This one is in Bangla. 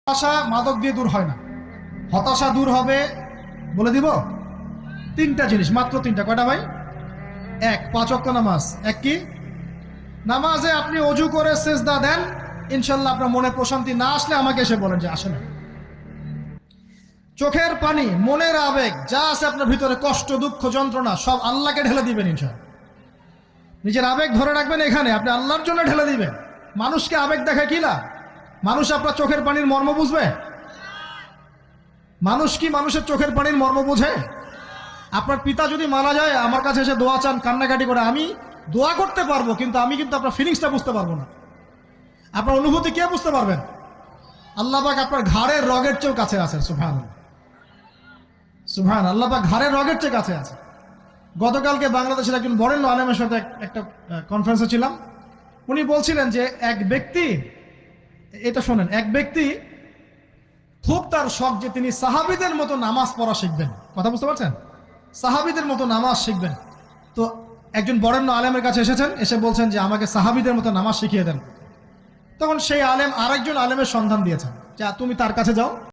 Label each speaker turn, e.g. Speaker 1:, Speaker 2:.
Speaker 1: হতাশা মাদক দিয়ে দূর হয় না। হতাশা দূর হবে, বলে দিব, তিনটা জিনিস, মাত্র তিনটা। কয়টা ভাই? এক, 5 ওয়াক্ত নামাজ। এক কি? নামাজে আপনি অজু করে সেজদা দেন, ইনশাল্লাহ আপনার মনে প্রশান্তি না আসলে আমাকে এসে বলেন যে আসে না। চোখের পানি, মনের আবেগ যা আছে আপনার ভিতরে, কষ্ট, দুঃখ, যন্ত্রণা, সব আল্লাহকে ঢেলে দিবেন ইনশাল্লাহ। নিজের আবেগ ধরে রাখবেন এখানে, আপনি আল্লাহর জন্য ঢেলে দিবেন। মানুষকে আবেগ দেখায় কি লাভ? মানুষ আপনার চোখের পানির মর্ম বুঝবে? মানুষ কি মানুষের চোখের পানির মর্ম বোঝে? আপনার পিতা যদি মারা যায়, আমার কাছে এসে দোয়া চান, কান্নাকাটি করে, আমি দোয়া করতে পারবো, কিন্তু আমি কিন্তু আপনার ফিলিংসটা বুঝতে পারবো না। আপনার অনুভূতি কে বুঝতে পারবেন? আল্লাহ পাক আপনার ঘাড়ের রগের চেয়েও কাছে আছে। সুবহানাল্লাহ, সুবহানাল্লাহ, আল্লাহ পাক ঘাড়ের রগের চেয়ে কাছে আছে। গতকালকে বাংলাদেশের একজন বরেণ্য আলেমের সাথে একটা কনফারেন্সে ছিলাম। উনি বলছিলেন যে এক ব্যক্তি, এটা শোনেন, এক ব্যক্তি খুব তার শখ যে তিনি সাহাবীদের মতো নামাজ পড়া শিখবেন। কথা বুঝতে পারছেন? সাহাবীদের মতো নামাজ শিখবেন। তো একজন বরেণ্য আলেমের কাছে এসেছেন, এসে বলছেন যে আমাকে সাহাবীদের মতো নামাজ শিখিয়ে দেন। তখন সেই আলেম আরেকজন আলেমের সন্ধান দিয়েছেন, যা তুমি তার কাছে যাও,